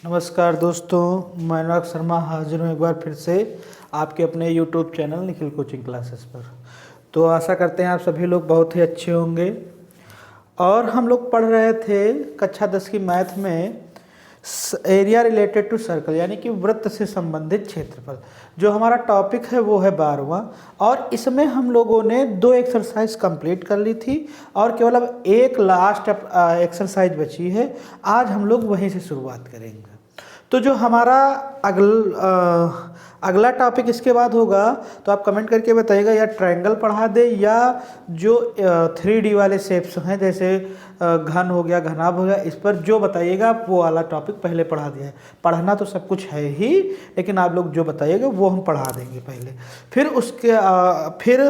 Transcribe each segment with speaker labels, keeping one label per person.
Speaker 1: नमस्कार दोस्तों, मैं अनुराग शर्मा हाजिर हूँ एक बार फिर से आपके अपने YouTube channel Nikhil coaching classes पर। तो आशा करते हैं आप सभी लोग बहुत ही अच्छे होंगे। और हम लोग पढ़ रहे थे कक्षा 10 की मैथ में एरिया रिलेटेड टू सर्कल, यानी कि वृत्त से संबंधित क्षेत्रफल। जो हमारा टॉपिक है वो है 12वां, और इसमें हम लोगों ने 2 एक्सरसाइज कंप्लीट कर ली थी और केवल अब एक लास्ट एक्सरसाइज बची है। आज हम लोग वहीं से शुरुआत करेंगे। तो जो हमारा अगला टॉपिक इसके बाद होगा, तो आप कमेंट करके बताइएगा या ट्रायंगल पढ़ा दे या जो 3D वाले शेप्स हैं, जैसे घन हो गया, घनाभ हो गया, इस पर जो बताइएगा आप वो वाला टॉपिक पहले पढ़ा दिया है। पढ़ना तो सब कुछ है ही, लेकिन आप लोग जो बताइएगा वो हम पढ़ा देंगे पहले। फिर उसके फिर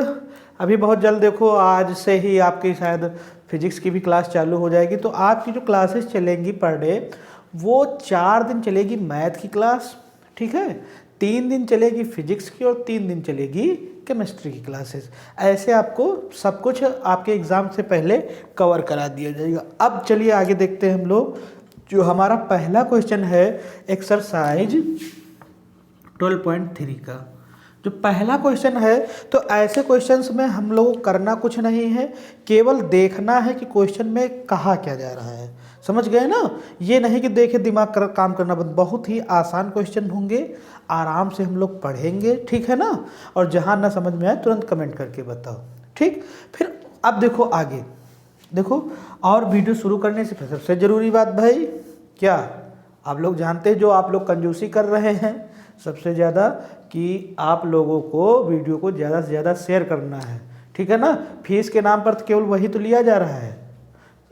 Speaker 1: अभी बहुत जल्द देखो, आज से ही आपकी शायद फिजिक्स की भी क्लास चालू हो जाएगी। तो आपकी जो क्लासेस चलेंगी पर डे, वो 4 दिन चलेगी मैथ की क्लास, ठीक है, 3 दिन चलेगी फिजिक्स की और 3 दिन चलेगी केमिस्ट्री की क्लासेस। ऐसे आपको सब कुछ आपके एग्ज़ाम से पहले कवर करा दिया जाएगा। अब चलिए आगे देखते हैं हम लोग। जो हमारा पहला क्वेश्चन है एक्सरसाइज 12.3 का, जो पहला क्वेश्चन है, तो ऐसे क्वेश्चंस में हम लोगों को करना कुछ नहीं है, केवल देखना है कि क्वेश्चन में कहा क्या जा रहा है। समझ गए ना? ये नहीं कि देखे दिमाग काम करना बंद। बहुत ही आसान क्वेश्चन होंगे, आराम से हम लोग पढ़ेंगे, ठीक है ना? और जहाँ ना समझ में आए तुरंत कमेंट करके बताओ, ठीक। फिर अब देखो आगे, देखो, और वीडियो शुरू करने से सबसे ज़रूरी बात भाई क्या, आप लोग जानते हैं, जो आप लोग कंजूसी कर रहे हैं सबसे ज़्यादा, कि आप लोगों को वीडियो को ज़्यादा से ज़्यादा शेयर करना है, ठीक है ना? फीस के नाम पर तो केवल वही तो लिया जा रहा है,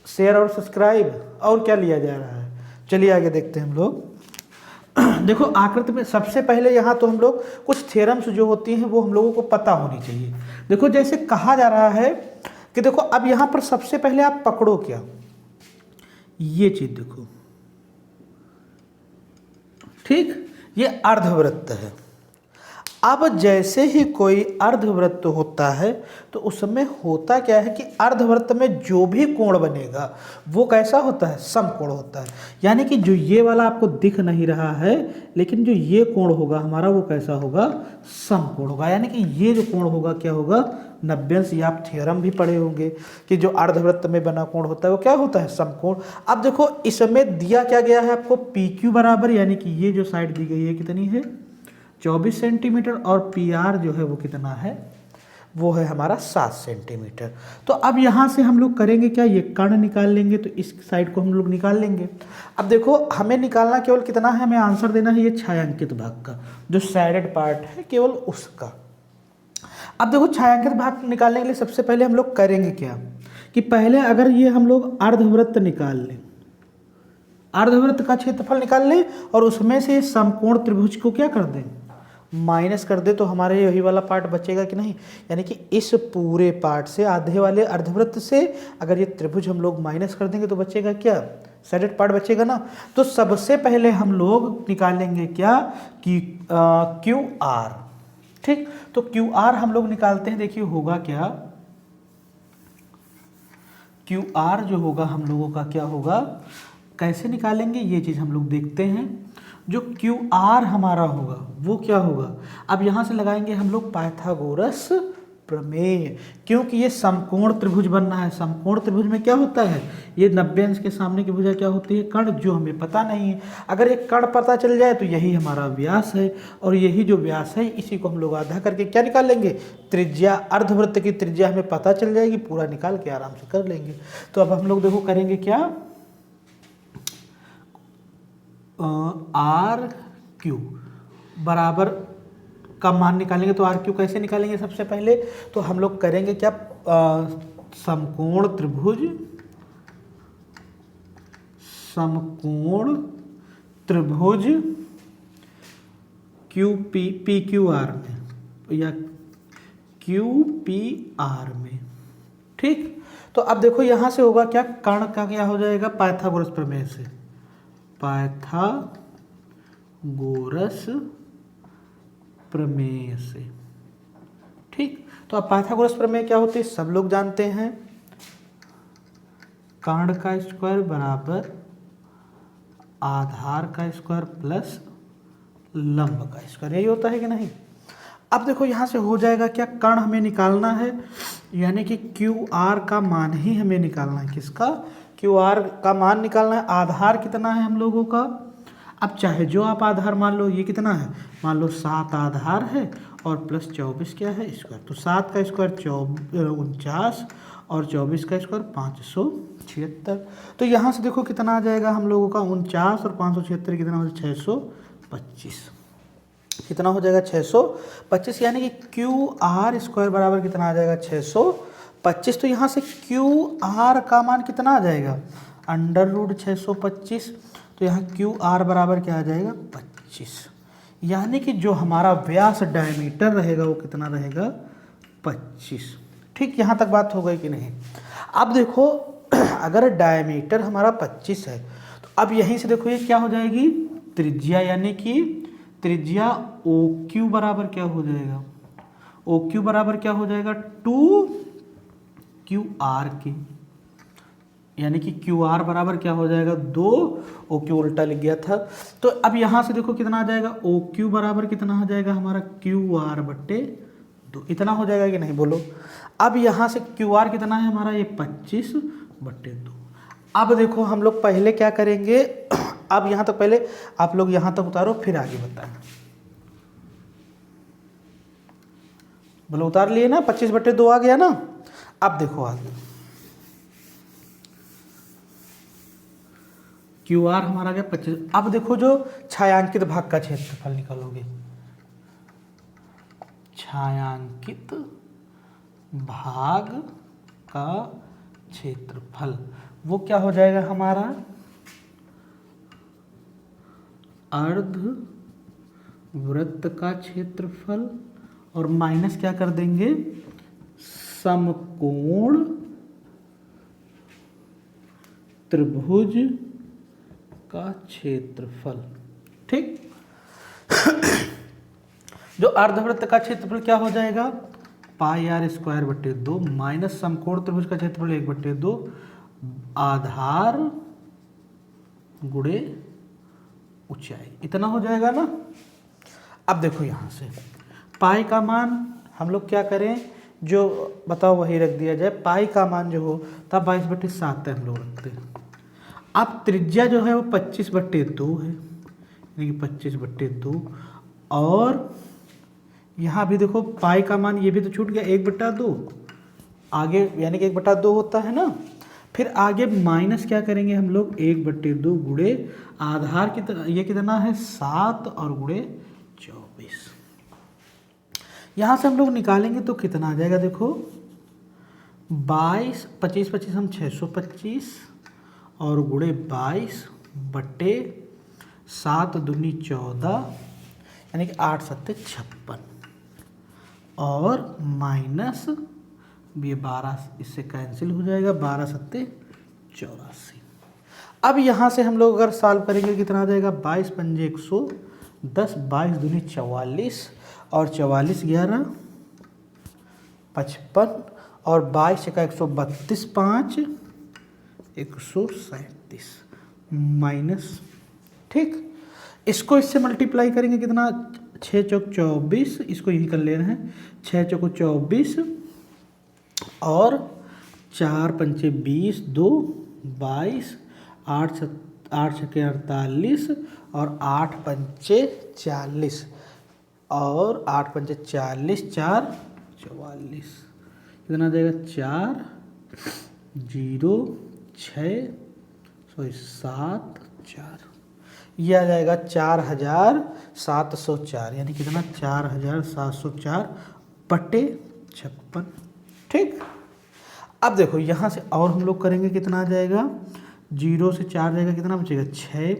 Speaker 1: शेयर और सब्सक्राइब, और क्या लिया जा रहा है। चलिए आगे देखते हैं हम लोग। देखो आकृति में सबसे पहले यहाँ तो हम लोग कुछ थ्योरम्स जो होती हैं वो हम लोगों को पता होनी चाहिए। देखो जैसे कहा जा रहा है कि देखो, अब यहाँ पर सबसे पहले आप पकड़ो क्या, ये चीज देखो, ठीक, ये अर्धवृत्त है। अब जैसे ही कोई अर्धवृत्त होता है तो उसमें होता क्या है कि अर्धवृत्त में जो भी कोण बनेगा वो कैसा होता है, समकोण होता है। यानी कि जो ये वाला आपको दिख नहीं रहा है, लेकिन जो ये कोण होगा हमारा वो कैसा होगा, समकोण होगा। यानी कि ये जो कोण होगा क्या होगा, 90°। ये आप थ्योरम भी पढ़े होंगे कि जो अर्धवृत्त में बना कोण होता है वो क्या होता है, समकोण। अब देखो इसमें दिया क्या गया है आपको, PQ बराबर, यानी कि ये जो साइड दी गई है कितनी है, 24 सेंटीमीटर, और PR जो है वो कितना है, वो है हमारा 7 सेंटीमीटर। तो अब यहाँ से हम लोग करेंगे क्या, ये कर्ण निकाल लेंगे, तो इस साइड को हम लोग निकाल लेंगे। अब देखो हमें निकालना केवल कितना है, हमें आंसर देना है ये छायांकित भाग का, जो साइडेड पार्ट है केवल उसका। अब देखो छायांकित भाग निकालने के लिए सबसे पहले हम लोग करेंगे क्या, कि पहले अगर ये हम लोग अर्धवृत्त निकाल लें, अर्धवृत्त का क्षेत्रफल निकाल लें, और उसमें से समकोण त्रिभुज को क्या कर दें, माइनस कर दे, तो हमारे यही वाला पार्ट बचेगा कि नहीं। यानी कि इस पूरे पार्ट से, आधे वाले अर्धवृत्त से अगर ये त्रिभुज हम लोग माइनस कर देंगे तो बचेगा क्या, साइडेड पार्ट बचेगा ना। तो सबसे पहले हम लोग निकालेंगे क्या, कि QR, ठीक। तो QR हम लोग निकालते हैं, देखिए होगा क्या, QR जो होगा हम लोगों का क्या होगा, कैसे निकालेंगे ये चीज़ हम लोग देखते हैं। जो QR हमारा होगा वो क्या होगा, अब यहाँ से लगाएंगे हम लोग पाइथागोरस प्रमेय, क्योंकि ये समकोण त्रिभुज बनना है। समकोण त्रिभुज में क्या होता है, ये 90 के सामने की भुजा क्या होती है, कर्ण, जो हमें पता नहीं है। अगर ये कर्ण पता चल जाए तो यही हमारा व्यास है, और यही जो व्यास है इसी को हम लोग आधा करके क्या निकाल लेंगे, त्रिज्या। अर्धवृत्त की त्रिज्या हमें पता चल जाएगी, पूरा निकाल के आराम से कर लेंगे। तो अब हम लोग देखो करेंगे क्या, RQ बराबर का मान निकालेंगे। तो RQ कैसे निकालेंगे, सबसे पहले तो हम लोग करेंगे क्या, समकोण त्रिभुज, समकोण त्रिभुज PQR में या QPR में, ठीक। तो अब देखो यहाँ से होगा क्या, कर्ण का क्या हो जाएगा, पाइथागोरस प्रमेय से, पाइथागोरस प्रमेय से, ठीक। तो अब पाइथागोरस प्रमेय क्या होती है, सब लोग जानते हैं, कर्ण का स्क्वायर बराबर आधार का स्क्वायर प्लस लंब का स्क्वायर, यही होता है कि नहीं। अब देखो यहाँ से हो जाएगा क्या, कर्ण हमें निकालना है, यानी कि क्यू आर का मान ही हमें निकालना है। किसका? क्यू आर का मान निकालना है। आधार कितना है हम लोगों का, अब चाहे जो आप आधार मान लो, ये कितना है, मान लो 7 आधार है और प्लस 24 क्या है स्क्वायर, तो 7 का स्क्वायर 49 और 24 का स्क्वायर 576। तो यहाँ से देखो कितना आ जाएगा हम लोगों का, 49 और 576 कितना हो जाएगा, 625। कितना हो जाएगा, 625, यानी कि क्यू आर स्क्वायर बराबर कितना आ जाएगा, 625। तो यहाँ से क्यू आर का मान कितना आ जाएगा, √625। तो यहाँ क्यू आर बराबर क्या आ जाएगा, 25, यानी कि जो हमारा व्यास डायमीटर रहेगा वो कितना रहेगा, 25। ठीक, यहाँ तक बात हो गई कि नहीं। अब देखो अगर डायमीटर हमारा 25 है तो अब यहीं से देखो ये क्या हो जाएगी, त्रिज्या, यानी कि त्रिज्या ओ क्यू बराबर क्या हो जाएगा, ओ क्यू बराबर क्या हो जाएगा, 2 QR की, यानी कि क्यू आर बराबर क्या हो जाएगा, 2, ओ क्यू उल्टा लिख गया था। तो अब यहाँ से देखो कितना आ जाएगा, ओ क्यू बराबर कितना हो जाएगा हमारा, क्यू आर बट्टे 2, इतना हो जाएगा कि नहीं, बोलो। अब यहाँ से क्यू आर कितना है हमारा, ये 25/2। अब देखो हम लोग पहले क्या करेंगे, अब यहाँ तक पहले आप लोग यहाँ तक उतारो फिर आगे बताएं। बोलो उतार लिए ना, 25/2 आ गया ना। अब देखो आगे क्यू आर हमारा आ गया 25। अब देखो जो छायांकित भाग का क्षेत्रफल निकालोगे, छायांकित भाग का क्षेत्रफल वो क्या हो जाएगा हमारा, अर्ध वृत्त का क्षेत्रफल और माइनस क्या कर देंगे, समकोण त्रिभुज का क्षेत्रफल। ठीक, जो अर्धवृत्त का क्षेत्रफल क्या हो जाएगा, πr² माइनस समकोण त्रिभुज का क्षेत्रफल 1/2 आधार गुणे ऊंचाई, इतना हो जाएगा ना। अब देखो यहाँ से पाई का मान हम लोग क्या करें, जो बताओ वही रख दिया जाए। पाई का मान जो हो तब 22/7 हम लोग रखते हैं। अब त्रिज्या जो है वो 25/2 है, यानी कि 25/2, और यहाँ भी देखो पाई का मान ये भी तो छूट गया 1/2 आगे, यानी कि 1/2 होता है ना। फिर आगे माइनस क्या करेंगे हम लोग, 1/2 गुणे आधार की ये कितना है 7 और गुणे 24। यहाँ से हम लोग निकालेंगे तो कितना आ जाएगा, देखो 22, 25 हम 625 और गुणे 22/7 दूनी 14, यानी कि 8 7 56 और माइनस ये 12 इससे कैंसिल हो जाएगा, 12 7 84। अब यहाँ से हम लोग अगर सॉल्व करेंगे कितना आ जाएगा, 22 पंजे 110, 22 दूनी 44 और 44 11 55 और 22 का 132 5 137 माइनस। ठीक, इसको इससे मल्टीप्लाई करेंगे कितना, 6 चौक 24, इसको यही कर लेना है, 6 चौक 24 और 4 पंचे 20 2 22 8 छक्के 48 और 8 पंचे 40 और 8 पंचे 40 4 44, कितना आ जाएगा 4 0 6 7 4, ये आ जाएगा 4704, यानी कितना 4704/56। ठीक, अब देखो यहाँ से और हम लोग करेंगे कितना आ जाएगा, 0 से 4 जाएगा कितना बचेगा 6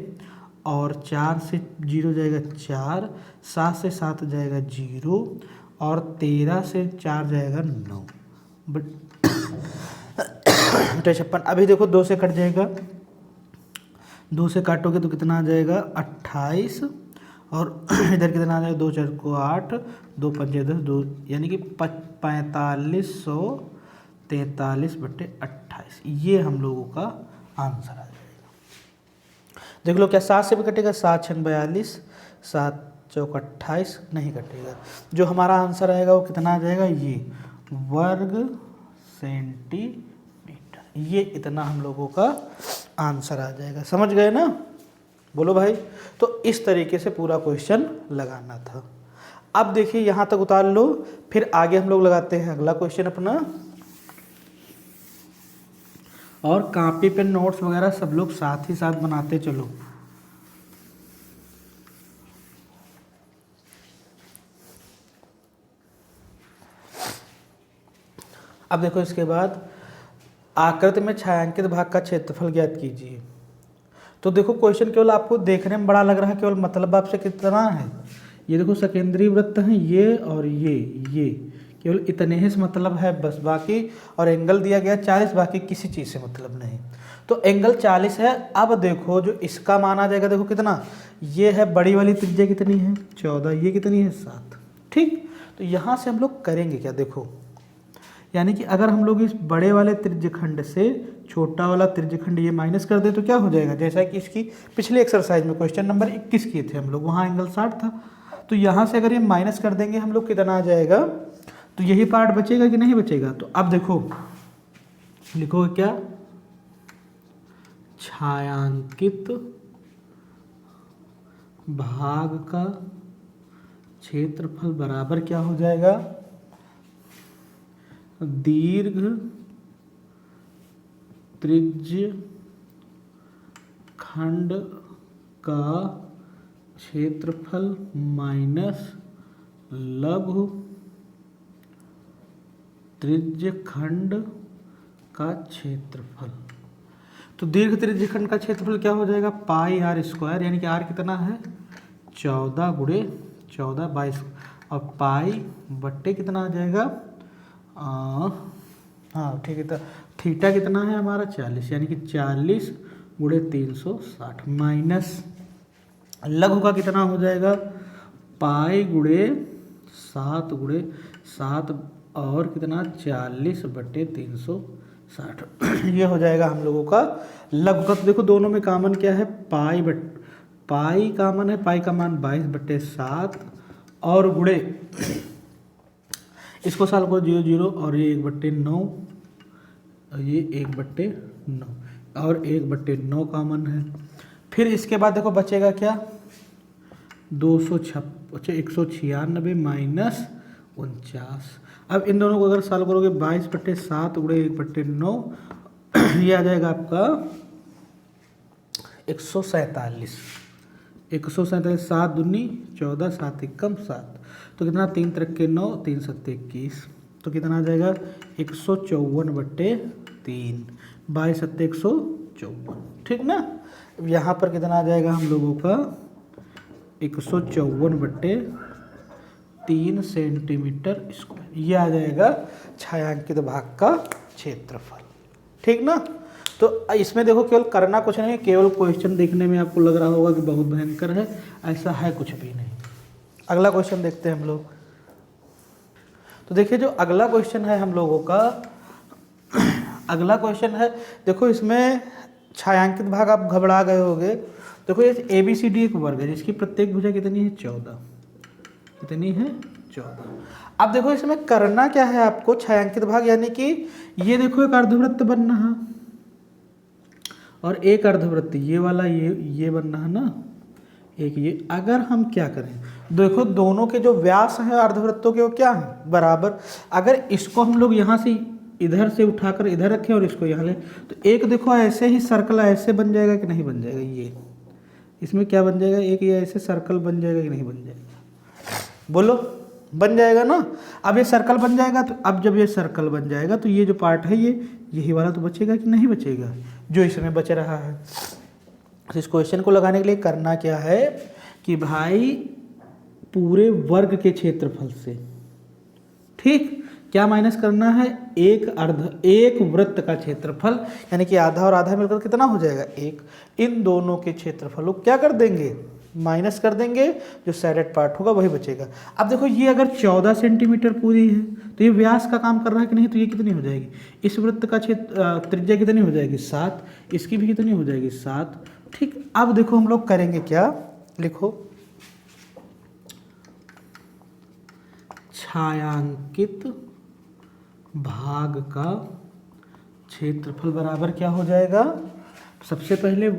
Speaker 1: और 4 से 0 जाएगा 4, 7 से 7 जाएगा 0 और 13 से 4 जाएगा 9 56। अभी देखो 2 से कट जाएगा, 2 से काटोगे तो कितना आ जाएगा 28 और इधर कितना आ जाएगा 2 4 को 8 2 पंजे 10 2, यानी कि 4543/28, ये हम लोगों का आंसर आ जाएगा। देख लो क्या 7 से भी कटेगा, 7 छंग 42, 7 चौक 28, नहीं कटेगा। जो हमारा आंसर आएगा वो कितना आ जाएगा, ये वर्ग सेंटीमीटर, ये इतना हम लोगों का आंसर आ जाएगा। समझ गए ना, बोलो भाई। तो इस तरीके से पूरा क्वेश्चन लगाना था। अब देखिए यहाँ तक उतार लो, फिर आगे हम लोग लगाते हैं अगला क्वेश्चन अपना। और कॉपी पे नोट्स वगैरह सब लोग साथ ही साथ बनाते चलो। अब देखो इसके बाद आकृति में छायांकित भाग का क्षेत्रफल ज्ञात कीजिए। तो देखो क्वेश्चन केवल आपको देखने में बड़ा लग रहा है, केवल मतलब आपसे कितना है, ये देखो सकेंद्रीय वृत्त हैं ये और ये केवल इतने ही से मतलब है बस, बाकी और एंगल दिया गया 40, बाकी किसी चीज़ से मतलब नहीं। तो एंगल 40 है। अब देखो जो इसका मान आ जाएगा, देखो कितना, ये है बड़ी वाली त्रिज्या कितनी है 14, ये कितनी है 7। ठीक, तो यहाँ से हम लोग करेंगे क्या, देखो यानी कि अगर हम लोग इस बड़े वाले त्रिज्यखंड से छोटा वाला त्रिज्यखंड ये माइनस कर दे तो क्या हो जाएगा, जैसा कि इसकी पिछले एक्सरसाइज में क्वेश्चन नंबर 21 किए थे हम लोग, वहाँ एंगल 60 था। तो यहाँ से अगर ये माइनस कर देंगे हम लोग, कितना आ जाएगा, तो यही पार्ट बचेगा कि नहीं बचेगा। तो अब देखो लिखोगे क्या, छायांकित भाग का क्षेत्रफल बराबर क्या हो जाएगा, दीर्घ त्रिज्य खंड का क्षेत्रफल माइनस लघु त्रिज्य खंड का क्षेत्रफल। तो दीर्घ त्रिज्य खंड का क्षेत्रफल क्या हो जाएगा, पाई आर स्क्वायर, यानी कि आर कितना है 14 गुणे 14 22, और पाई बट्टे कितना आ जाएगा, हाँ ठीक है, तो थीटा कितना है हमारा 40, यानी कि 40 गुणे 360 माइनस लघु का कितना हो जाएगा, पाई गुणे 7 गुणे 7 और कितना 40 बट्टे 360 ये हो जाएगा हम लोगों का लघु का। तो देखो दोनों में कॉमन क्या है, पाई कॉमन है, पाई का मान 22 बट्टे 7 और गुणे इसको साल को 0 0 और ये 1 बट्टे 9, ये 1 बट्टे 9 और 1 बट्टे 9 कॉमन है। फिर इसके बाद देखो बचेगा क्या, 196 माइनस 49। अब इन दोनों को अगर सॉल्व करोगे 22 बट्टे 7 गुणे 1 बट्टे 9 ये आ जाएगा आपका 147। 7 दूनी 14, 7 एकम 7, तो कितना 3 त्रिक के 9, 3 सत्ते 21, तो कितना आ जाएगा 154 बट्टे 3, 22 सत्ते 154, ठीक ना। यहाँ पर कितना आ जाएगा हम लोगों का 154 बट्टे 3 सेंटीमीटर स्क्वायर, ये आ जाएगा छायांकित भाग का क्षेत्रफल, ठीक ना। तो इसमें देखो केवल करना कुछ नहीं है, केवल क्वेश्चन देखने में आपको लग रहा होगा कि बहुत भयंकर है, ऐसा है कुछ भी नहीं। अगला क्वेश्चन देखते हैं हम लोग। तो देखिए जो अगला क्वेश्चन है हम लोगों का, अगला क्वेश्चन है, देखो इसमें छायांकित भाग आप घबरा गए होंगे। देखो ये ABCD एक वर्ग है जिसकी प्रत्येक भुजा कितनी है 14, कितनी है 14। अब देखो इसमें करना क्या है आपको, छायांकित भाग यानी कि ये देखो एक अर्धवृत्त बनना है और एक अर्धवृत्त ये वाला ये बनना है ना, एक ये। अगर हम क्या करें, देखो दोनों के जो व्यास हैं अर्धवृत्तों के वो क्या हैं बराबर। अगर इसको हम लोग यहाँ से इधर से उठाकर इधर रखें और इसको यहाँ ले, तो एक देखो ऐसे ही सर्कल ऐसे बन जाएगा कि नहीं बन जाएगा, ये इसमें क्या बन जाएगा, एक ये ऐसे सर्कल बन जाएगा कि नहीं बन जाएगा, बोलो बन जाएगा ना। अब ये सर्कल बन जाएगा, तो अब जब ये सर्कल बन जाएगा तो ये जो पार्ट है ये यही वाला तो बचेगा कि नहीं बचेगा, जो इसमें बच रहा है। तो इस क्वेश्चन को लगाने के लिए करना क्या है कि भाई पूरे वर्ग के क्षेत्रफल से, ठीक, क्या माइनस करना है, एक वृत्त का क्षेत्रफल, यानी कि आधा और आधा मिलकर कितना हो जाएगा 1। इन दोनों के क्षेत्रफलों क्या कर देंगे, माइनस कर देंगे, जो सैडेड पार्ट होगा वही बचेगा। अब देखो ये अगर 14 सेंटीमीटर पूरी है तो ये व्यास का काम कर रहा है कि नहीं, तो ये कितनी हो जाएगी, इस वृत्त का क्षेत्र त्रिज्या कितनी हो जाएगी 7, इसकी भी कितनी हो जाएगी 7, ठीक, अब देखो हम लोग करेंगे क्या, लिखो छायांकित भाग का क्षेत्रफल बराबर क्या हो जाएगा, सबसे पहले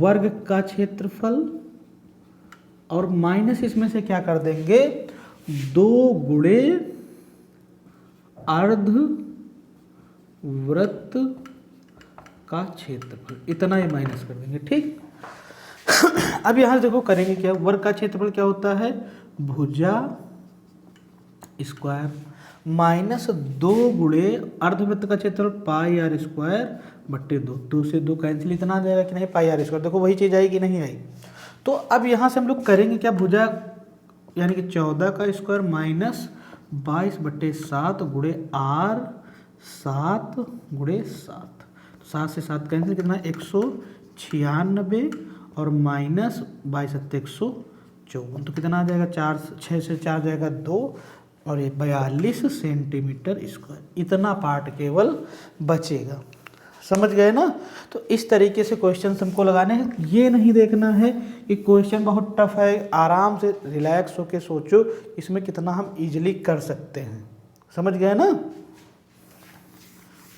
Speaker 1: वर्ग का क्षेत्रफल और माइनस इसमें से क्या कर देंगे 2 गुणे अर्ध वृत्त का क्षेत्रफल, इतना ही माइनस कर देंगे। ठीक, अब यहां देखो करेंगे क्या, वर्ग का क्षेत्रफल क्या होता है भुजा स्क्वायर माइनस 2 गुणे अर्धवृत्त का क्षेत्रफल पाई आर स्क्वायर बट्टे 2, 2 से 2 कैंसिल, इतना आ जाएगा कि नहीं पाई आर स्क्वायर, देखो वही चीज़ आएगी नहीं आई। तो अब यहाँ से हम लोग करेंगे क्या, भुजा यानी कि 14 का स्क्वायर माइनस 22 बट्टे 7 गुणे आर 7 गुणे 7, 7 से 7 कैंसिल, कितना 196 और माइनस 22 154, तो कितना आ जाएगा 4 6 से 4 जाएगा 2 और ये 42 सेंटीमीटर स्क्वायर, इतना पार्ट केवल बचेगा। समझ गए ना। तो इस तरीके से क्वेश्चन हमको लगाने हैं, ये नहीं देखना है कि क्वेश्चन बहुत टफ है, आराम से रिलैक्स होके सोचो इसमें कितना हम इजीली कर सकते हैं। समझ गए ना।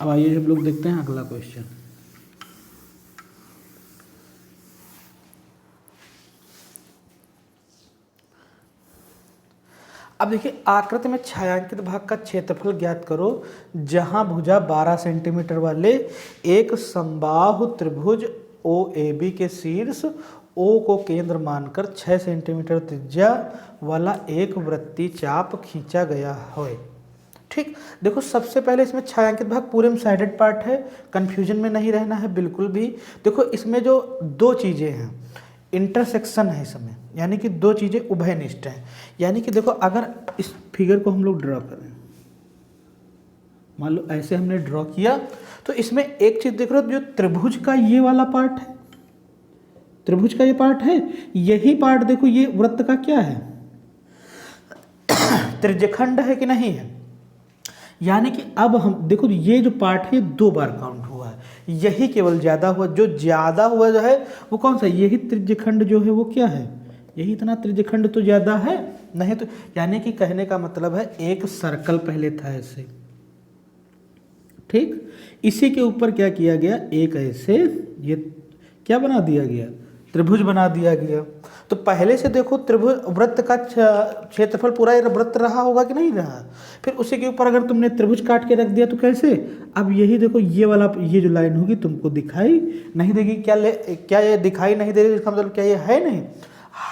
Speaker 1: अब आइए हम लोग देखते हैं अगला क्वेश्चन। अब देखिए आकृति में छायांकित भाग का क्षेत्रफल ज्ञात करो जहां भुजा 12 सेंटीमीटर वाले एक समबाहु त्रिभुज OAB के शीर्ष O को केंद्र मानकर 6 सेंटीमीटर त्रिज्या वाला एक वृत्तीय चाप खींचा गया है। ठीक, देखो सबसे पहले इसमें छायांकित भाग पूरे में साइडेड पार्ट है, कंफ्यूजन में नहीं रहना है बिल्कुल भी। देखो इसमें जो 2 चीज़ें हैं इंटरसेक्शन है इसमें, यानी कि 2 चीज़ें उभयनिष्ठ हैं। यानी कि देखो अगर इस फिगर को हम लोग ड्रॉ करें, मान लो ऐसे हमने ड्रॉ किया, तो इसमें एक चीज़ देख रहे हो, जो त्रिभुज का ये वाला पार्ट है, त्रिभुज का ये पार्ट है, यही पार्ट देखो ये वृत्त का क्या है त्रिज्यखंड है कि नहीं है। यानी कि अब हम देखो ये जो पार्ट है 2 बार काउंट हुआ है, यही केवल ज़्यादा हुआ, जो ज़्यादा हुआ जो है वो कौन सा, यही त्रिज्यखंड जो है वो क्या है, यही इतना त्रिज्यखंड तो ज़्यादा है नहीं तो, यानी कि कहने का मतलब है एक सर्कल पहले था ऐसे। ठीक, इसी के ऊपर क्या किया गया, एक ऐसे ये क्या बना दिया गया, त्रिभुज बना दिया गया। तो पहले से देखो त्रिभुज वृत्त का क्षेत्रफल पूरा वृत्त रहा होगा कि नहीं रहा, फिर उसी के ऊपर अगर तुमने त्रिभुज काट के रख दिया तो कैसे, अब यही देखो ये वाला ये जो लाइन होगी तुमको दिखाई नहीं देगी, क्या ये दिखाई नहीं दे रही, इसका मतलब क्या ये है नहीं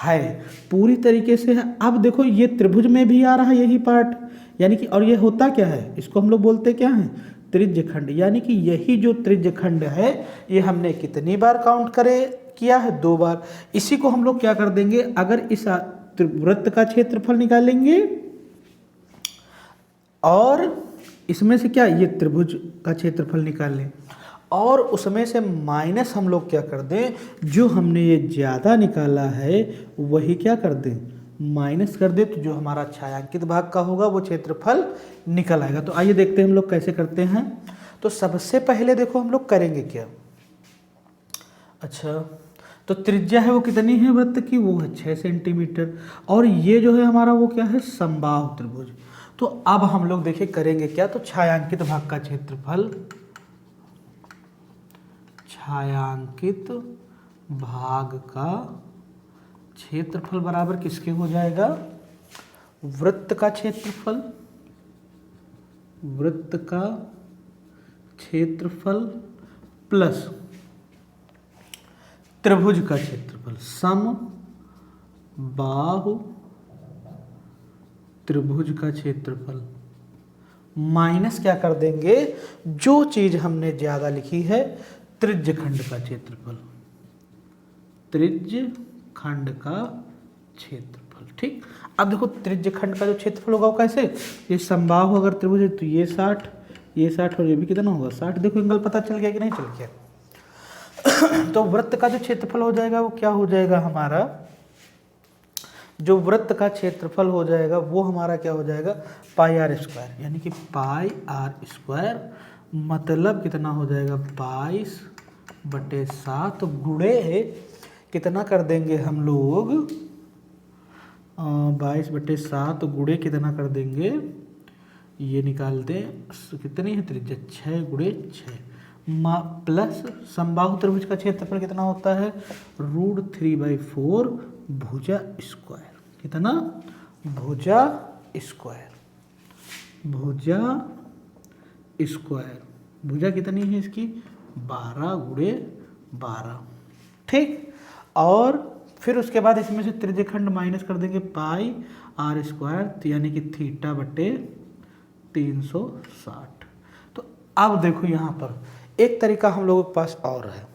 Speaker 1: है, पूरी तरीके से है। अब देखो ये त्रिभुज में भी आ रहा है यही पार्ट, यानी कि और ये होता क्या है, इसको हम लोग बोलते क्या है त्रिज्यखंड। यानी कि यही जो त्रिज्यखंड है ये हमने कितनी बार काउंट किया है, 2 बार। इसी को हम लोग क्या कर देंगे, अगर इस वृत्त का क्षेत्रफल निकालेंगे और इसमें से क्या ये त्रिभुज का क्षेत्रफल निकाल लें और उसमें से माइनस हम लोग क्या कर दें, जो हमने ये ज़्यादा निकाला है वही क्या कर दें माइनस कर दे, तो जो हमारा छायांकित भाग का होगा वो क्षेत्रफल निकल आएगा। तो आइए देखते हैं हम लोग कैसे करते हैं। तो सबसे पहले देखो हम लोग करेंगे क्या, अच्छा तो त्रिज्या है वो कितनी है वृत्त की, वो है 6 सेंटीमीटर और ये जो है हमारा वो क्या है समबाहु त्रिभुज। तो अब हम लोग देखिए करेंगे क्या, तो छायांकित भाग का क्षेत्रफल, छायांकित भाग का क्षेत्रफल बराबर किसके हो जाएगा, वृत्त का क्षेत्रफल, वृत्त का क्षेत्रफल प्लस त्रिभुज का क्षेत्रफल, सम बाहु त्रिभुज का क्षेत्रफल माइनस क्या कर देंगे, जो चीज हमने ज्यादा लिखी है त्रिज्यखंड का क्षेत्रफल, त्रिज्यखंड का क्षेत्रफल। ठीक, अब देखो त्रिज्यखंड का जो क्षेत्रफल होगा वो कैसे, ये समबाहु अगर त्रिभुज है तो ये 60 ये 60 और ये भी कितना होगा 60। देखो एंगल पता चल गया कि नहीं चल गया। तो वृत्त का जो क्षेत्रफल हो जाएगा वो क्या हो जाएगा हमारा, जो वृत्त का क्षेत्रफल हो जाएगा वो हमारा क्या हो जाएगा पाई आर स्क्वायर, यानी कि पाई आर स्क्वायर मतलब कितना हो जाएगा 22 बटे 7 गुणे कितना कर देंगे हम लोग, 22/7 गुणे कितना कर देंगे, ये निकाल दें कितनी है त्रिज्या 6 गुणे 6 प्लस समबाहु त्रिभुज का क्षेत्रफल कितना होता है √3/4 भुजा स्क्वायर, कितना भुजा स्क्वायर, भुजा स्क्वायर, भुजा कितनी है इसकी 12 गुणे 12, ठीक। और फिर उसके बाद इसमें से त्रिज्यखंड माइनस कर देंगे πr², तो यानी कि थीटा बटे 360। तो अब देखो यहाँ पर एक तरीका हम लोगों के पास और है,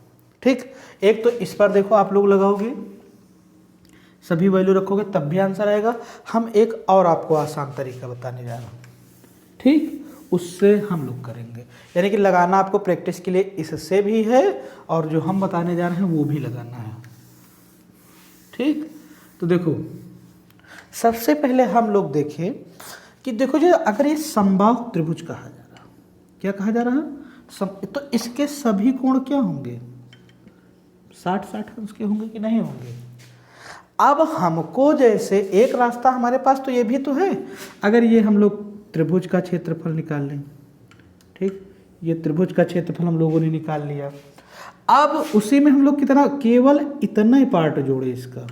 Speaker 1: ठीक। एक तो इस पर देखो आप लोग लगाओगे, सभी वैल्यू रखोगे तब भी आंसर आएगा। हम एक और आपको आसान तरीका बताने जा रहे हैं, ठीक, उससे हम लोग करेंगे। यानी कि लगाना आपको प्रैक्टिस के लिए इससे भी है और जो हम बताने जा रहे हैं वो भी लगाना है, ठीक। तो देखो सबसे पहले हम लोग देखें कि देखो जो अगर ये समबाहु त्रिभुज कहा जा रहा, क्या कहा जा रहा है, तो इसके सभी कोण क्या होंगे 60-60 अंश के होंगे कि नहीं होंगे। अब हमको जैसे एक रास्ता हमारे पास तो ये भी तो है, अगर ये हम लोग त्रिभुज का क्षेत्रफल निकाल लें, ठीक, ये त्रिभुज का क्षेत्रफल हम लोगों ने निकाल लिया। अब उसी में हम लोग कितना केवल इतना ही पार्ट जोड़े इसका,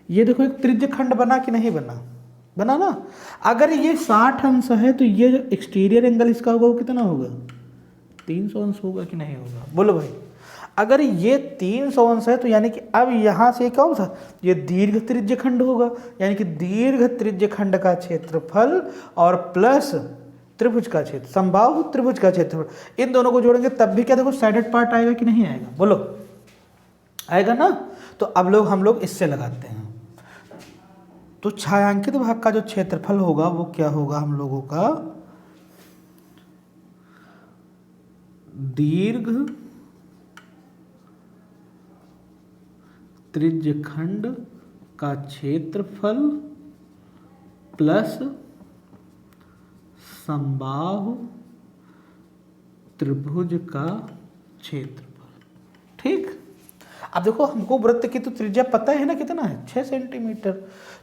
Speaker 1: ये देखो एक त्रिज्यखंड बना कि नहीं बना, बना ना। अगर ये 60 अंश है तो ये जो एक्सटीरियर एंगल इसका होगा वो कितना होगा 300 अंश होगा कि नहीं होगा, बोलो भाई। अगर ये 300 अंश है तो यानी कि अब यहाँ से कौन सा, ये दीर्घ त्रिज्यखंड होगा, यानी कि दीर्घ त्रिज्यखंड का क्षेत्रफल और प्लस त्रिभुज का क्षेत्र, समबाहु त्रिभुज का क्षेत्रफल, इन दोनों को जोड़ेंगे तब भी क्या देखो साइडेड पार्ट आएगा कि नहीं आएगा, बोलो आएगा ना। तो अब लोग हम लोग इससे लगाते हैं, तो छायांकित भाग का जो क्षेत्रफल होगा वो क्या होगा हम लोगों का, दीर्घ त्रिज्यखंड का क्षेत्रफल प्लस समबाहु त्रिभुज का क्षेत्रफल, ठीक। अब देखो हमको वृत्त की तो त्रिज्या पता है ना कितना है 6 सेंटीमीटर।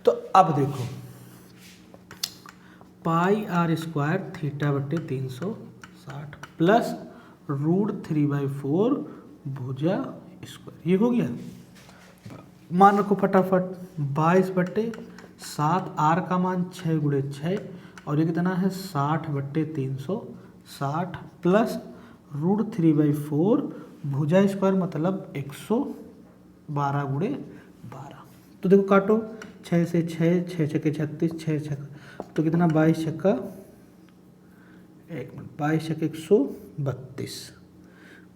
Speaker 1: तो अब देखो πr² थीटा बटे 360 प्लस √3/4 भुजा स्क्वायर, ये हो गया। मान रखो फटाफट 22/7, आर का मान 6 गुणे 6 और ये कितना है 60/360 प्लस √3/4 भुजा स्क्वायर मतलब 112 गुणे 12। तो देखो काटो 6 से 6, 6 छक्के 36, 6 छक्का तो कितना 22 छक्का 22 छक्के 132,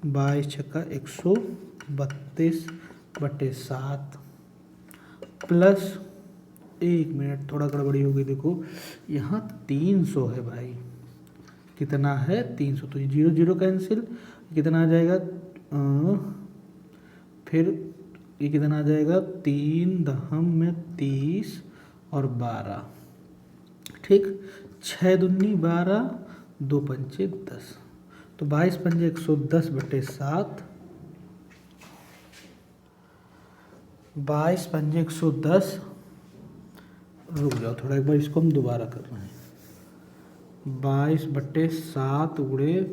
Speaker 1: 22 छक्का 132/7 प्लस 1 मिनट थोड़ा गड़बड़ी हो गई, देखो यहाँ 300 है भाई, कितना है 300, तो ये 0 0 कैंसिल, कितना आ जाएगा फिर ये कितना आ जाएगा 3 दहम में 30 और 12, ठीक, 6 दूनी 12, 2 पंचे 10, तो 22 पंजे 110/7, 22 पंजे 110, रुक जाओ थोड़ा एक बार इसको हम दोबारा कर रहे हैं, 22/7 गुणे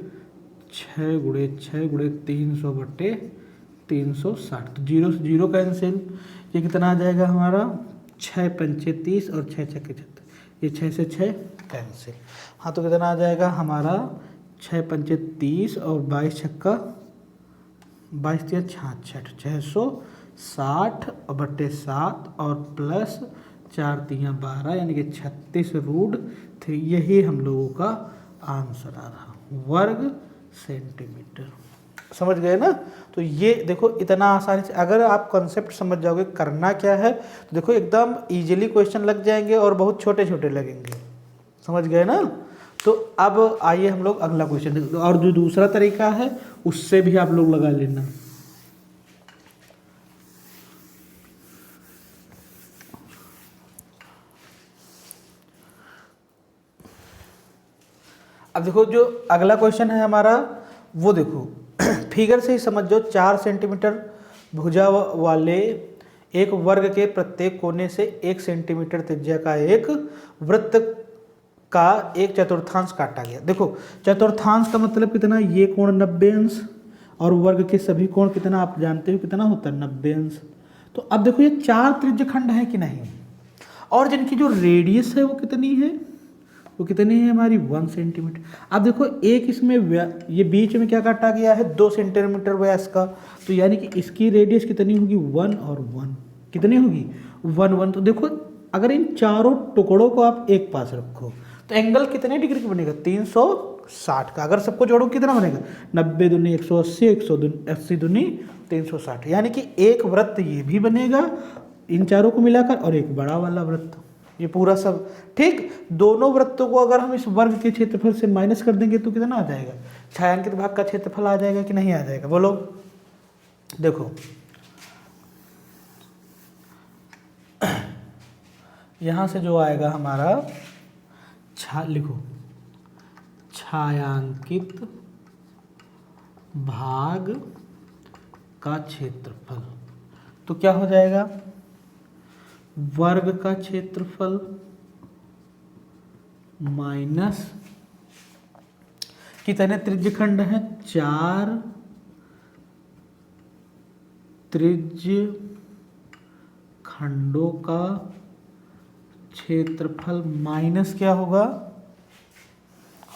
Speaker 1: 6 गुणे 6 गुणे 300/360, तो 0 से 0 कैंसिल, ये कितना आ जाएगा हमारा 6 पंचे 30 और 6 छक्के 36, ये 6 से 6 कैंसिल, हाँ तो कितना आ जाएगा हमारा 6 पंचे 30 और 22 छक्का 22 या 66, 660/7 और प्लस 4 तियाँ 12 यानी कि 36√3, यही हम लोगों का आंसर आ रहा वर्ग सेंटीमीटर। समझ गए ना। तो ये देखो इतना आसानी से अगर आप कॉन्सेप्ट समझ जाओगे करना क्या है तो देखो एकदम इजीली क्वेश्चन लग जाएंगे और बहुत छोटे छोटे लगेंगे। समझ गए ना। तो अब आइए हम लोग अगला क्वेश्चन देखते हैं, और जो दूसरा तरीका है उससे भी आप लोग लगा लेना। अब देखो जो अगला क्वेश्चन है हमारा वो देखो फिगर से ही समझ जाओ 4 सेंटीमीटर भुजा वाले एक वर्ग के प्रत्येक कोने से 1 सेंटीमीटर त्रिज्या का एक वृत्त का एक चतुर्थांश काटा गया। देखो चतुर्थांश का मतलब कितना, ये कोण 90 अंश और वर्ग के सभी कोण कितना आप जानते हो कितना होता है 90 अंश। तो अब देखो ये 4 त्रिज्यखंड है कि नहीं, और जिनकी जो रेडियस है वो कितनी है, वो कितनी है हमारी 1 सेंटीमीटर। अब देखो एक इसमें ये बीच में क्या काटा गया है 2 सेंटीमीटर व्यास का, तो यानी कि इसकी रेडियस कितनी होगी 1 और 1 कितनी होगी 1 1। तो देखो अगर इन चारों टुकड़ों को आप एक पास रखो तो एंगल कितने डिग्री का बनेगा 360 का। अगर सबको जोड़ो कितना बनेगा 90 दूनी 180, 180 दूनी 360, यानी कि एक वृत्त ये भी बनेगा इन चारों को मिलाकर और एक बड़ा वाला वृत्त, ये पूरा सब ठीक। दोनों वृत्तों को अगर हम इस वर्ग के क्षेत्रफल से माइनस कर देंगे तो कितना आ जाएगा, छायांकित भाग का क्षेत्रफल आ जाएगा कि नहीं आ जाएगा, बोलो। देखो यहां से जो आएगा हमारा लिखो छायांकित भाग का क्षेत्रफल, तो क्या हो जाएगा वर्ग का क्षेत्रफल माइनस कितने त्रिज्यखंड हैं 4 त्रिज्यखंडों का क्षेत्रफल माइनस क्या होगा,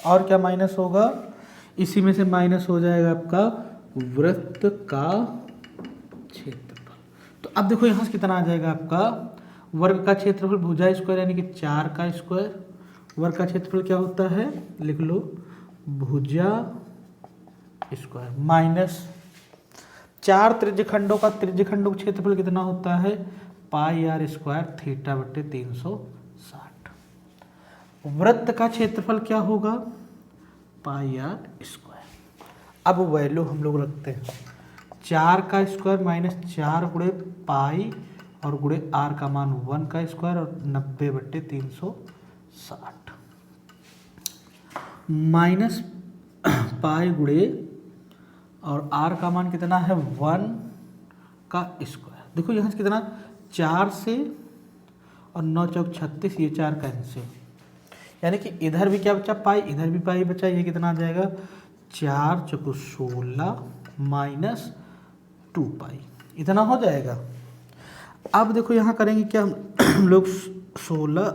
Speaker 1: और क्या माइनस होगा, इसी में से माइनस हो जाएगा आपका वृत्त का क्षेत्रफल। तो अब देखो यहां से कितना आ जाएगा आपका वर्ग का क्षेत्रफल भुजा स्क्वायर यानी कि 4 का स्क्वायर, वर्ग का क्षेत्रफल क्या होता है लिख लो भुजा स्क्वायर माइनस 4 त्रिज्यखंडों का क्षेत्रफल कितना होता है पाई आर स्क्वायर थीटा बटे 360। वृत्त का क्षेत्रफल क्या होगा पाई आर स्क्वायर। अब वैल्यू हम लोग रखते हैं 4 का स्क्वायर माइनस 4 गुणे पाई और गुणे आर का मान 1 का स्क्वायर और 90 बट्टे 360 माइनस पाई गुणे और आर का मान कितना है 1 का स्क्वायर। देखो यहाँ से कितना 4 से और 9 चौक 36, ये 4 कैंसिल, यानी कि इधर भी क्या बचा पाई, इधर भी पाई बचा, ये कितना आ जाएगा 4 चौको 16 माइनस 2 पाई, इतना हो जाएगा। अब देखो यहाँ करेंगे क्या हम लोग 16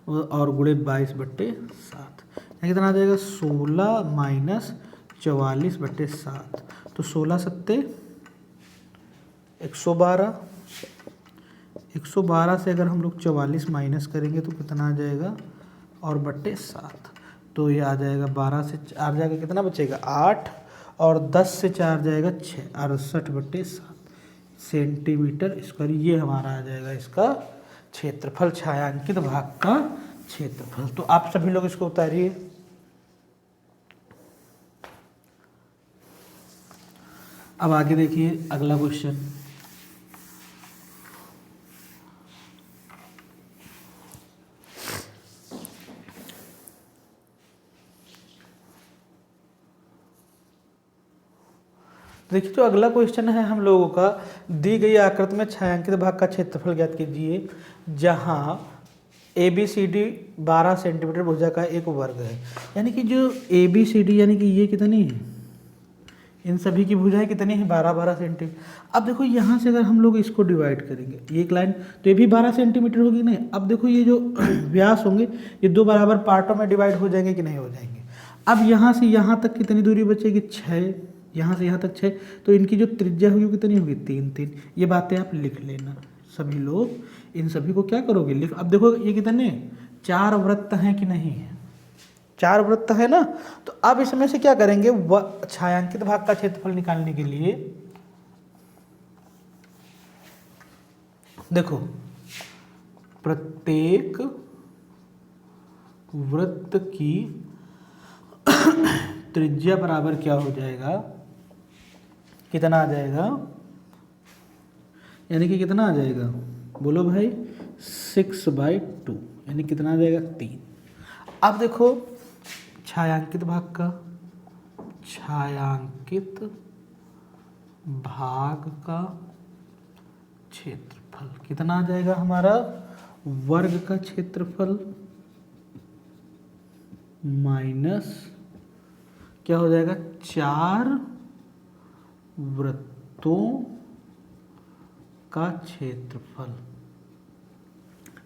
Speaker 1: और गुणे 22 बट्टे 7, कितना आ जाएगा 16 माइनस 44 बट्टे 7, तो 16 सत्ते 112, 112 से अगर हम लोग 44 माइनस करेंगे तो कितना आ जाएगा और बट्टे 7, तो ये आ जाएगा 12 से 4 जाएगा कितना बचेगा 8 और 10 से 4 जाएगा 6, 68 बट्टे 7 सेंटीमीटर स्क्वायर। ये हमारा आ जाएगा इसका क्षेत्रफल, छायांकित भाग का क्षेत्रफल। तो आप सभी लोग इसको उतारिए। अब आगे देखिए अगला क्वेश्चन, देखिए जो अगला क्वेश्चन है हम लोगों का, दी गई आकृति में छायांकित भाग का क्षेत्रफल ज्ञात कीजिए जहां ABCD 12 सेंटीमीटर भुजा का एक वर्ग है। यानी कि जो ABCD यानी कि ये कितनी है, इन सभी की भुजाएं कितनी है 12-12 सेंटीमीटर। अब देखो यहाँ से अगर हम लोग इसको डिवाइड करेंगे ये एक लाइन तो ये भी 12 सेंटीमीटर होगी नहीं। अब देखो ये जो व्यास होंगे ये 2 बराबर पार्टों में डिवाइड हो जाएंगे कि नहीं हो जाएंगे। अब यहाँ से यहाँ तक कितनी दूरी बचेगी 6, यहाँ से यहाँ तक 6, तो इनकी जो त्रिज्या होगी वो कितनी होगी 3-3। ये बातें आप लिख लेना सभी लोग, इन सभी को क्या करोगे लिख। अब देखो ये कितने 4 वृत्त हैं कि नहीं है, 4 वृत्त है ना। तो अब इसमें से क्या करेंगे छायांकित भाग का क्षेत्रफल निकालने के लिए देखो प्रत्येक वृत्त की त्रिज्या बराबर क्या हो जाएगा, कितना आ जाएगा, यानी कि कितना आ जाएगा बोलो भाई 6/2, यानी कितना आ जाएगा 3। अब देखो छायांकित भाग का छायांकित भाग का क्षेत्रफल कितना आ जाएगा हमारा, वर्ग का क्षेत्रफल माइनस क्या हो जाएगा, 4 वृत्तों का क्षेत्रफल।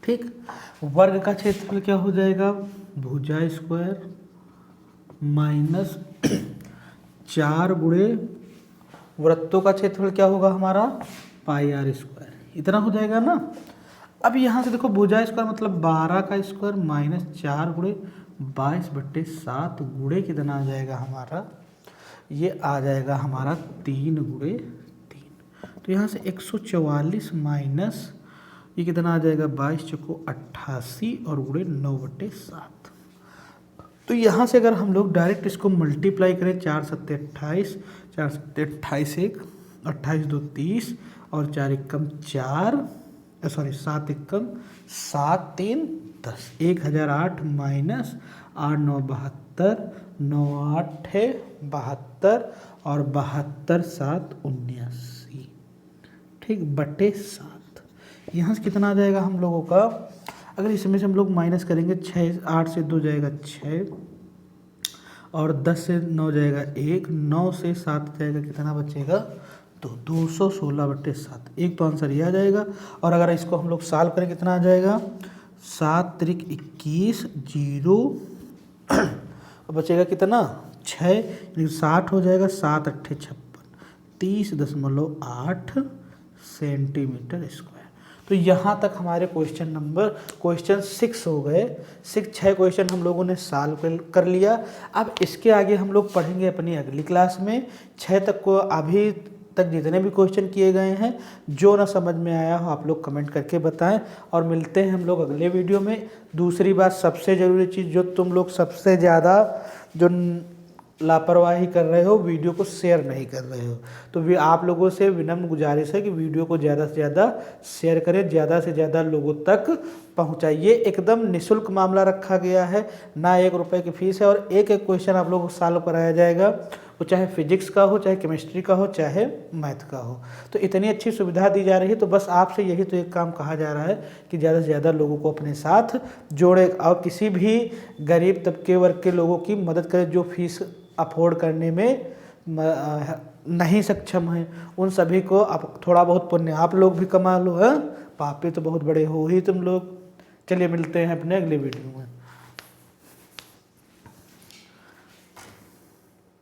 Speaker 1: ठीक, वर्ग का क्षेत्रफल क्या हो जाएगा, भुजा स्क्वायर माइनस 4 गुणे वृत्तों का क्षेत्रफल क्या होगा हमारा, पाई आर स्क्वायर, इतना हो जाएगा ना। अब यहाँ से देखो भुजा स्क्वायर मतलब 12 का स्क्वायर माइनस 4 गुणे 22/7 गुणे कितना आ जाएगा हमारा, ये आ जाएगा हमारा 3 गुणे 3। तो यहाँ से 144 माइनस ये कितना आ जाएगा, 22 चौको 88 और गुणे 9/7। तो यहाँ से अगर हम लोग डायरेक्ट इसको मल्टीप्लाई करें, 4 सत्ते 28, 4 सत्ते 28 1, 28 2 30 और 4 एकम 4, सॉरी 7 एकम 7 3 10, 1008 माइनस 8 9 72, 9 8 है 72 और 72 7 79, ठीक, बटे 7। यहाँ से कितना आ जाएगा हम लोगों का, अगर इसमें से हम लोग माइनस करेंगे, 6 8 से 2 जाएगा 6 और 10 से 9 जाएगा 1, 9 से 7 जाएगा कितना बचेगा, तो 216/7, एक तो आंसर ये आ जाएगा। और अगर इसको हम लोग सॉल्व करें कितना आ जाएगा, 7 त्रिक 21 0 बचेगा कितना 6, 60 हो जाएगा, 7 8 56, 30.8 सेंटीमीटर स्क्वायर। तो यहाँ तक हमारे क्वेश्चन 6 हो गए। 6 क्वेश्चन हम लोगों ने सॉल्व कर लिया। अब इसके आगे हम लोग पढ़ेंगे अपनी अगली क्लास में 6 तक को। अभी तक जितने भी क्वेश्चन किए गए हैं, जो ना समझ में आया हो आप लोग कमेंट करके बताएं, और मिलते हैं हम लोग अगले वीडियो में। दूसरी बात, सबसे ज़रूरी चीज़, जो तुम लोग सबसे ज़्यादा जो लापरवाही कर रहे हो, वीडियो को शेयर नहीं कर रहे हो, तो भी आप लोगों से विनम्र गुजारिश है कि वीडियो को ज़्यादा से ज़्यादा शेयर करें, ज़्यादा से ज़्यादा लोगों तक पहुंचाइए। एकदम निःशुल्क मामला रखा गया है, ना 1 रुपये की फीस है, और एक एक क्वेश्चन आप लोगों को सॉल्व कराया जाएगा, वो चाहे फिजिक्स का हो, चाहे केमिस्ट्री का हो, चाहे मैथ का हो। तो इतनी अच्छी सुविधा दी जा रही है, तो बस आपसे यही तो एक काम कहा जा रहा है कि ज़्यादा से ज़्यादा लोगों को अपने साथ जोड़े, और किसी भी गरीब तबके वर्ग के लोगों की मदद करें जो फीस अफोर्ड करने में नहीं सक्षम हैं। उन सभी को आप थोड़ा बहुत पुण्य आप लोग भी कमा लो, है पापी तो बहुत बड़े हो ही तुम लोग। चलिए मिलते हैं अपने अगले वीडियो में।